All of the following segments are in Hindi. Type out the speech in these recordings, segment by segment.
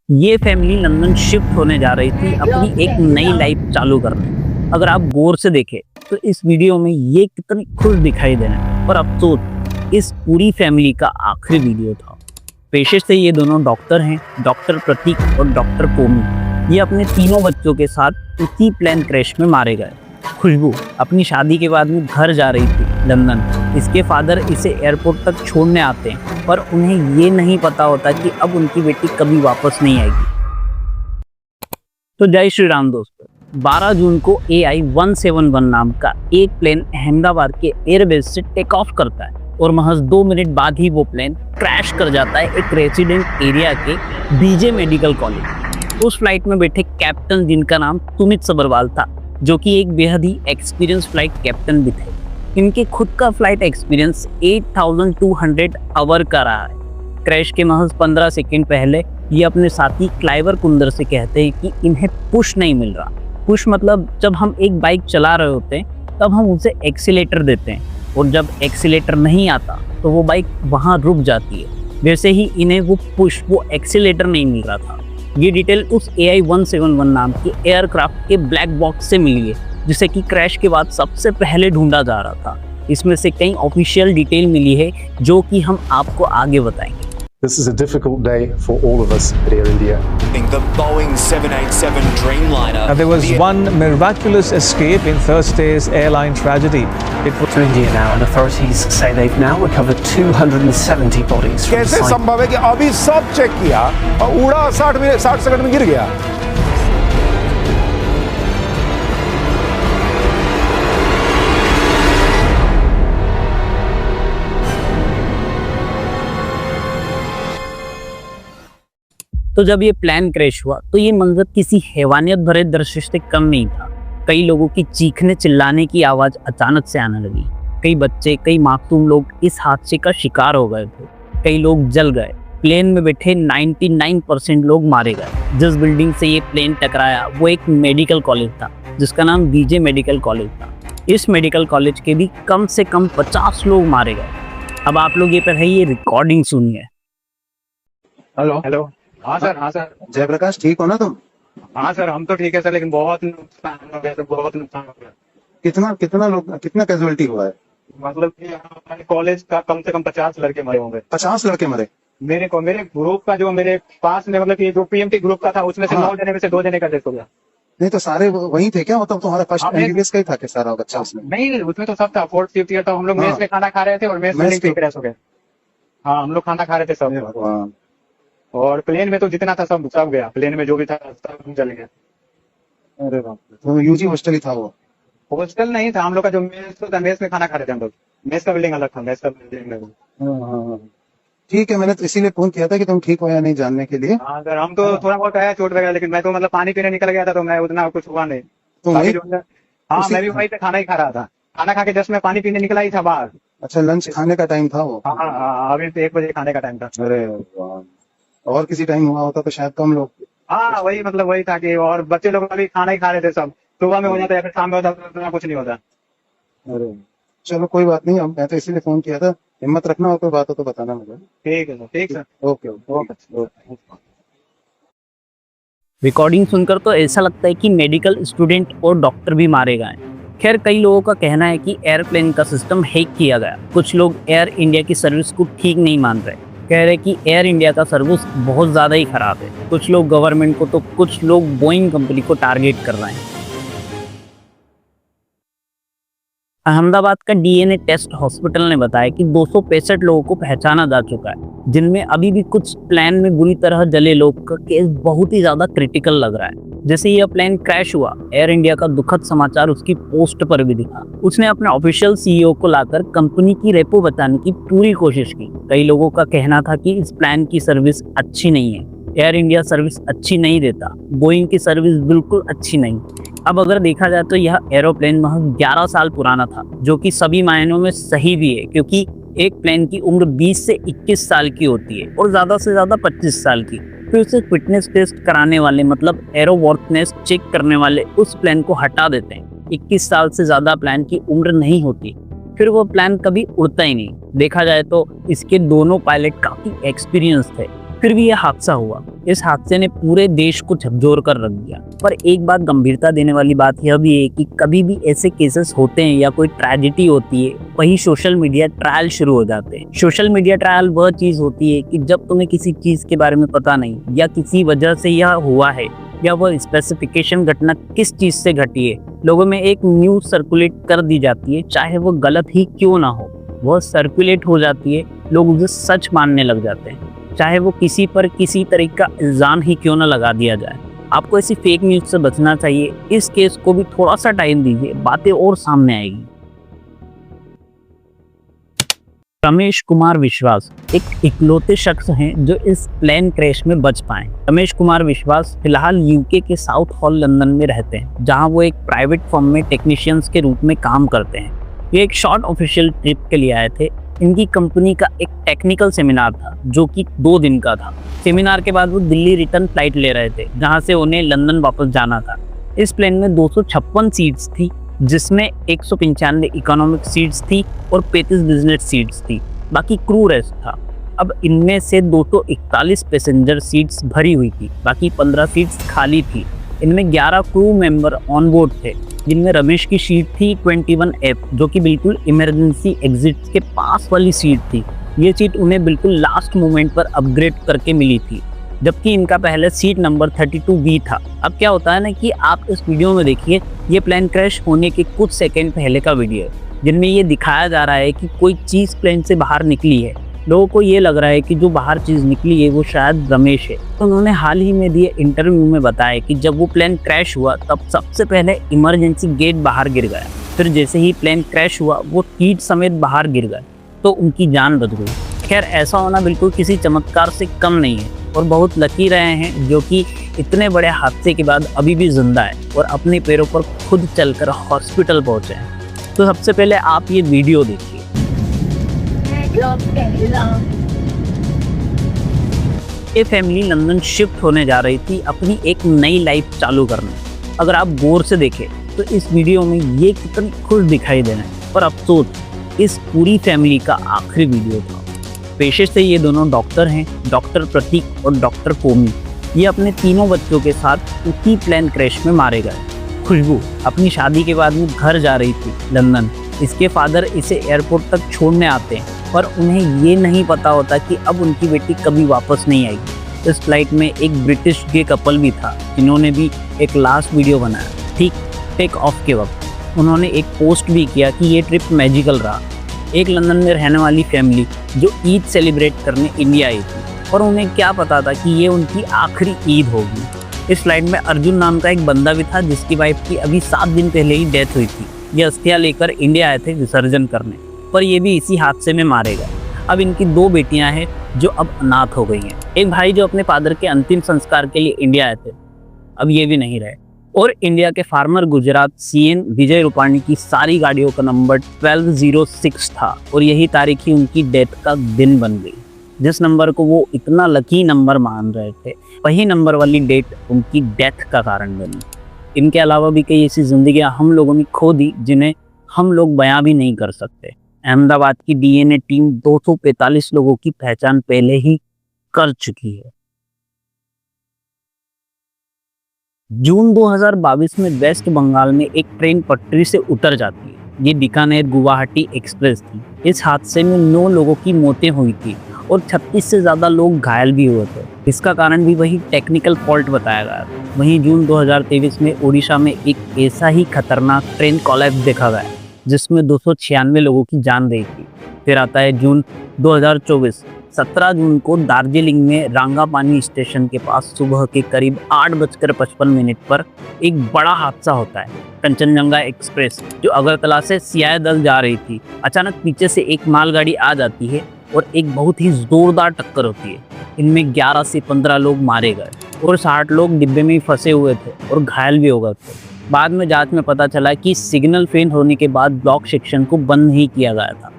ये फैमिली लंदन शिफ्ट होने जा रही थी अपनी एक नई लाइफ चालू करने। अगर आप गौर से देखें तो इस वीडियो में ये कितने खुश दिखाई दे रहे हैं, पर अफसोस इस पूरी फैमिली का आखिरी वीडियो था। पेशे से ये दोनों डॉक्टर हैं, डॉक्टर प्रतीक और डॉक्टर कोमी। ये अपने तीनों बच्चों के साथ उसी प्लेन क्रैश में मारे गए। खुशबू अपनी शादी के बाद में घर जा रही थी लंदन। इसके फादर इसे एयरपोर्ट तक छोड़ने आते हैं, पर उन्हें ये नहीं पता होता कि अब उनकी बेटी कभी वापस नहीं आएगी। तो जय श्री राम दोस्तों, 12 जून को AI-171 नाम का एक प्लेन अहमदाबाद के एयरबेस से टेक ऑफ करता है और महज 2 मिनट बाद ही वो प्लेन क्रैश कर जाता है एक रेजिडेंट एरिया के बीजे मेडिकल कॉलेज। उस फ्लाइट में बैठे कैप्टन, जिनका नाम सुमित सबरवाल था, जो कि एक बेहद ही एक्सपीरियंस फ्लाइट कैप्टन भी थे। इनके खुद का फ्लाइट एक्सपीरियंस 8200 आवर का रहा है। क्रैश के महज 15 सेकंड पहले ये अपने साथी क्लाइवर कुंदर से कहते हैं कि इन्हें पुश नहीं मिल रहा। पुश मतलब जब हम एक बाइक चला रहे होते हैं तब हम उसे एक्सीलेटर देते हैं, और जब एक्सीलेटर नहीं आता तो वो बाइक वहाँ रुक जाती है। वैसे ही इन्हें वो पुश, वो एक्सीलेटर नहीं मिल रहा था। ये डिटेल उस AI-171 नाम के एयरक्राफ्ट के ब्लैक बॉक्स से मिली है, जिसे कि क्रैश के बाद सबसे पहले ढूंढा जा रहा था। इसमें से कई ऑफिशियल डिटेल मिली है जो कि हम आपको आगे बताएंगे। This is a difficult day for all of us at Air India. The Boeing 787 Dreamliner. There was one miraculous escape in Thursday's airline tragedy. It was to India now, and authorities say they've now recovered 270 bodies from the कैसे site. संभव है कि अभी सब चेक किया और उड़ा 60 सेकंड में गिर गया। तो जब ये प्लेन क्रैश हुआ तो ये मंजर किसी हैवानियत भरे दृश्य से कम नहीं था। कई लोगों की चीखने चिल्लाने की आवाज अचानक से आने लगी। कई बच्चे, कई मासूम लोग इस हादसे का शिकार हो गए थे। कई लोग जल गए। प्लेन में बैठे 99% लोग मारे गए। जिस बिल्डिंग से ये प्लेन टकराया वो एक मेडिकल कॉलेज था, जिसका नाम बीजे मेडिकल कॉलेज था। इस मेडिकल कॉलेज के भी कम से कम 50 लोग मारे गए। अब आप लोग ये पहले ये रिकॉर्डिंग सुनिए। Hello hello. हाँ सर। जयप्रकाश, ठीक हो ना तुम? हाँ सर, हम तो ठीक है सर, लेकिन बहुत नुकसान हो गया सर, बहुत नुकसान हो गया। कितना कैजुअलिटी हुआ है? मतलब कि हमारे कॉलेज का कम से कम 50 लड़के मरे होंगे। 50 लड़के मरे? मेरे ग्रुप का, जो मेरे पास में, मतलब कि जो PMT ग्रुप का था, उसमें से 9 जने में से 2 जने का डेथ हो गया। नहीं तो सारे वहीं थे क्या? मतलब तुम्हारा फर्स्ट MBBS का ही था क्या सारा बच्चा उसमें? नहीं, उसमें तो सब था। 4th 5th ईयर था। हम लोग मेस में खाना खा रहे थे और मेस में क्रैश हो गए। हाँ, हम लोग खाना खा रहे थे सब। और प्लेन में तो जितना था सब गया। प्लेन में जो भी था सब जल गया। अरे बाप रे। तो यूजी हॉस्टल ही था वो? हॉस्टल नहीं था, हम लोग का जो मेस था, मेस में खाना खा रहे थे हम लोग। मेस का बिल्डिंग अलग था, मेस का बिल्डिंग। हाँ। ठीक है, मैंने तो इसीलिए फोन किया था कि तुम ठीक हो या नहीं जानने के लिए। हाँ सर, हम तो थोड़ा बहुत आया चोट वगैरह, लेकिन मैं तो मतलब पानी पीने निकल गया था, तो मैं उतना कुछ हुआ नहीं। हाँ, मैं भी वहीं पे खाना ही खा रहा था। खाना खा के जस्ट मैं पानी पीने निकला ही था बाहर। अच्छा, लंच खाने का टाइम था वो? हाँ, अभी तो 1 बजे खाने का टाइम था। अरे वाह, और किसी टाइम हुआ होता तो शायद कम लोग। हाँ, वही मतलब वही था कि, और बच्चे लोग अभी खाना ही खा रहे थे सब। सुबह में हो जाता है या फिर शाम में होता है, उतना कुछ नहीं होता। अरे चलो, कोई बात नहीं। मैं तो इसीलिए फोन किया था। हिम्मत रखना, और कोई बात हो तो बताना मुझे। ठीक है सर। ठीक सर। Okay okay. रिकॉर्डिंग सुनकर तो ऐसा लगता है कि मेडिकल स्टूडेंट और डॉक्टर भी मारे गए। खैर, कई लोगों का कहना है कि एयरप्लेन का सिस्टम हैक किया गया। कुछ लोग एयर इंडिया की सर्विस को ठीक नहीं मान रहे, कह रहे कि एयर इंडिया का सर्विस बहुत ज़्यादा ही खराब है। कुछ लोग गवर्नमेंट को, तो कुछ लोग बोइंग कंपनी को टारगेट कर रहे हैं। अहमदाबाद का DNA टेस्ट हॉस्पिटल ने बताया कि 265 लोगों को पहचाना जा चुका है, जिनमें अभी भी कुछ प्लेन में बुरी तरह जले लोग का केस बहुत ही ज़्यादा क्रिटिकल लग रहा है। जैसे यह प्लेन क्रैश हुआ, एयर इंडिया का दुखद समाचार उसकी पोस्ट पर भी दिखा। उसने अपने ऑफिशियल CEO को लाकर कंपनी की रेपो बचाने की पूरी कोशिश की। कई लोगों का कहना था कि इस प्लेन की सर्विस अच्छी नहीं है, एयर इंडिया सर्विस अच्छी नहीं देता, बोइंग की सर्विस बिल्कुल अच्छी नहीं। अब अगर देखा जाए तो यह एरोप्लेन महज 11 साल पुराना था, जो कि सभी मायनों में सही भी है, क्योंकि एक प्लेन की उम्र 20 से 21 साल की होती है और ज़्यादा से ज़्यादा 25 साल की। फिर उसे फिटनेस टेस्ट कराने वाले, मतलब एरोवर्थनेस चेक करने वाले, उस प्लेन को हटा देते हैं। 21 साल से ज़्यादा प्लेन की उम्र नहीं होती। फिर वो प्लान कभी उड़ता ही नहीं। देखा जाए तो इसके दोनों पायलट काफ़ी एक्सपीरियंस थे। फिर भी यह हादसा हुआ। इस हादसे ने पूरे देश को झकझोर कर रख दिया। पर एक बात गंभीरता देने वाली बात यह भी है कि कभी भी ऐसे केसेस होते हैं या कोई ट्रेजेडी होती है, वही सोशल मीडिया ट्रायल शुरू हो जाते हैं। सोशल मीडिया ट्रायल वह चीज होती है कि जब तुम्हें किसी चीज के बारे में पता नहीं या किसी वजह से यह हुआ है या वह स्पेसिफिकेशन घटना किस चीज से घटी है, लोगों में एक न्यूज सर्कुलेट कर दी जाती है, चाहे वो गलत ही क्यों ना हो, वह सर्कुलेट हो जाती है, लोग उसे सच मानने लग जाते हैं, चाहे वो किसी पर किसी तरह का इल्जाम ही क्यों ना लगा दिया जाए। आपको ऐसी फेक न्यूज से बचना चाहिए। इस केस को भी थोड़ा सा टाइम दीजिए, बातें और सामने आएगी। रमेश कुमार विश्वास एक इकलौते शख्स हैं जो इस प्लेन क्रैश में बच पाए। रमेश कुमार विश्वास फिलहाल यूके के साउथ हॉल लंदन में रहते हैं, जहां वो एक प्राइवेट फर्म में टेक्नीशियंस के रूप में काम करते हैं। ये एक शॉर्ट ऑफिशियल ट्रिप के लिए आए थे। इनकी कंपनी का एक टेक्निकल सेमिनार था जो कि 2 दिन का था। सेमिनार के बाद वो दिल्ली रिटर्न फ्लाइट ले रहे थे, जहां से उन्हें लंदन वापस जाना था। इस प्लेन में 256 सीट्स थी, जिसमें 195 इकोनॉमिक सीट्स थी और 35 बिजनेस सीट्स थी, बाकी क्रू रेस्ट था। अब इनमें से 241 पैसेंजर सीट्स भरी हुई थी, बाकी 15 सीट्स खाली थी। इनमें 11 क्रू मेंबर ऑन बोर्ड थे, जिनमें रमेश की सीट थी 21F, जो कि बिल्कुल इमरजेंसी एग्जिट के पास वाली सीट थी। ये सीट उन्हें बिल्कुल लास्ट मोमेंट पर अपग्रेड करके मिली थी, जबकि इनका पहले सीट नंबर 32B था। अब क्या होता है ना कि आप इस वीडियो में देखिए, ये प्लेन क्रैश होने के कुछ सेकंड पहले का वीडियो है, जिनमें ये दिखाया जा रहा है कि कोई चीज़ प्लेन से बाहर निकली है। लोगों को ये लग रहा है कि जो बाहर चीज़ निकली है वो शायद रमेश है। तो उन्होंने हाल ही में दिए इंटरव्यू में बताया कि जब वो प्लेन क्रैश हुआ तब सबसे पहले इमरजेंसी गेट बाहर गिर गया, फिर जैसे ही प्लेन क्रैश हुआ वो सीट समेत बाहर गिर गए, तो उनकी जान बच गई। खैर, ऐसा होना बिल्कुल किसी चमत्कार से कम नहीं है और बहुत लकी रहे हैं जो कि इतने बड़े हादसे के बाद अभी भी जिंदा है और अपने पैरों पर खुद चलकर हॉस्पिटल पहुंचे हैं। तो सबसे पहले आप ये वीडियो देखिए। ये फैमिली लंदन शिफ्ट होने जा रही थी अपनी एक नई लाइफ चालू करने। अगर आप गौर से देखें तो इस वीडियो में ये कितनी खुश दिखाई दे रहे हैं, पर अफसोस इस पूरी फैमिली का आखिरी वीडियो था। पेशे से ये दोनों डॉक्टर हैं, डॉक्टर प्रतीक और डॉक्टर कोमी। ये अपने तीनों बच्चों के साथ उसी प्लेन क्रैश में मारे गए। खुशबू अपनी शादी के बाद में घर जा रही थी लंदन। इसके फादर इसे एयरपोर्ट तक छोड़ने आते हैं, पर उन्हें ये नहीं पता होता कि अब उनकी बेटी कभी वापस नहीं आएगी। इस फ्लाइट में एक ब्रिटिश गे कपल भी था, जिन्होंने भी एक लास्ट वीडियो बनाया। ठीक टेक ऑफ के वक्त उन्होंने एक पोस्ट भी किया कि ये ट्रिप मैजिकल रहा। एक लंदन में रहने वाली फैमिली जो ईद सेलिब्रेट करने इंडिया आई थी, और उन्हें क्या पता था कि ये उनकी आखिरी ईद होगी। इस फ्लाइट में अर्जुन नाम का एक बंदा भी था, जिसकी वाइफ की अभी 7 दिन पहले ही डेथ हुई थी। ये अस्थियां लेकर इंडिया आए थे विसर्जन करने, पर ये भी इसी हादसे में मारे गए। अब इनकी 2 बेटियां हैं जो अब अनाथ हो गई हैं। एक भाई जो अपने फादर के अंतिम संस्कार के लिए इंडिया आए थे, अब ये भी नहीं रहे। और इंडिया के फार्मर गुजरात CN विजय रूपाणी की सारी गाड़ियों का नंबर 1206 था, और यही तारीख ही उनकी डेथ का दिन बन गई। जिस नंबर को वो इतना लकी नंबर मान रहे थे, वही नंबर वाली डेट उनकी डेथ का कारण बनी। इनके अलावा भी कई ऐसी जिंदगियां हम लोगों ने खो दी जिन्हें हम लोग बयां भी नहीं कर सकते। अहमदाबाद की DNA टीम 245 लोगों की पहचान पहले ही कर चुकी है। जून 2022 में वेस्ट बंगाल में एक ट्रेन पटरी से उतर जाती है। ये बीकानेर गुवाहाटी एक्सप्रेस थी। इस हादसे में 9 लोगों की मौतें हुई थी और 36 से ज़्यादा लोग घायल भी हुए थे। इसका कारण भी वही टेक्निकल फॉल्ट बताया गया था। वहीं जून 2023 में ओडिशा में एक ऐसा ही खतरनाक ट्रेन कोलैप्स देखा गया, जिसमें 296 लोगों की जान गई थी। फिर आता है जून 2024। 17 जून को दार्जिलिंग में रांगापानी स्टेशन के पास सुबह के करीब 8:55 पर एक बड़ा हादसा होता है। कंचनजंगा एक्सप्रेस जो अगरतला से सियालदह जा रही थी, अचानक पीछे से एक मालगाड़ी आ जाती है और एक बहुत ही जोरदार टक्कर होती है। इनमें 11 से 15 लोग मारे गए और 60 लोग डिब्बे में फंसे हुए थे और घायल भी हो गए थे। बाद में जांच में पता चला कि सिग्नल फेल होने के बाद ब्लॉक सेक्शन को बंद नहीं किया गया था।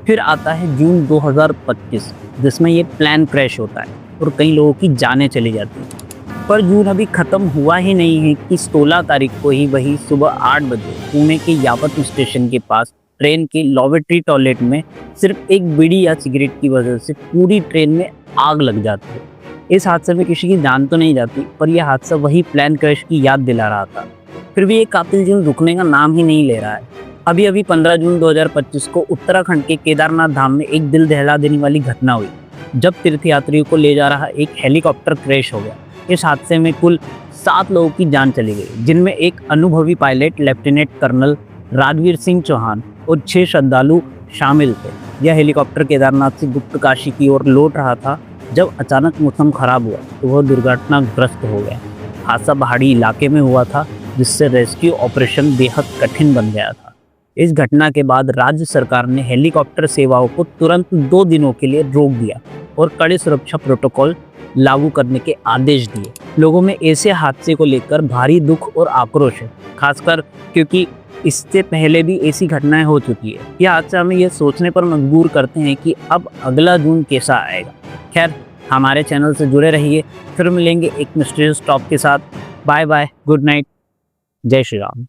फिर आता है जून 2025, जिसमें ये प्लेन क्रैश होता है और कई लोगों की जानें चली जाती हैं। पर जून अभी ख़त्म हुआ ही नहीं है कि 16 तारीख को ही वही सुबह 8 बजे पुणे के यावत स्टेशन के पास ट्रेन के लॉवेट्री टॉयलेट में सिर्फ एक बीड़ी या सिगरेट की वजह से पूरी ट्रेन में आग लग जाती है। इस हादसे में किसी की जान तो नहीं जाती, पर यह हादसा वही प्लेन क्रैश की याद दिला रहा था। फिर भी ये कातिल जुर्म रुकने का नाम ही नहीं ले रहा है। अभी 15 जून 2025 को उत्तराखंड के केदारनाथ धाम में एक दिल दहला देने वाली घटना हुई, जब तीर्थयात्रियों को ले जा रहा एक हेलीकॉप्टर क्रैश हो गया। इस हादसे में कुल 7 लोगों की जान चली गई, जिनमें एक अनुभवी pilot lieutenant colonel Rajveer Singh Chauhan और 6 श्रद्धालु शामिल थे। यह हेलीकॉप्टर केदारनाथ से गुप्त काशी की ओर लौट रहा था। जब अचानक मौसम खराब हुआ तो वह दुर्घटनाग्रस्त हो गया। हादसा पहाड़ी इलाके में हुआ था, जिससे रेस्क्यू ऑपरेशन बेहद कठिन बन गया था। इस घटना के बाद राज्य सरकार ने हेलीकॉप्टर सेवाओं को तुरंत 2 दिनों के लिए रोक दिया और कड़े सुरक्षा प्रोटोकॉल लागू करने के आदेश दिए। लोगों में ऐसे हादसे को लेकर भारी दुख और आक्रोश है, खासकर क्योंकि इससे पहले भी ऐसी घटनाएं हो चुकी है। यह हादसा हमें यह सोचने पर मजबूर करते हैं कि अब अगला जून कैसा आएगा। खैर, हमारे चैनल से जुड़े रहिए, फिर मिलेंगे एक मिस्टीरियस टॉप के साथ। बाय बाय, गुड नाइट, जय श्री राम।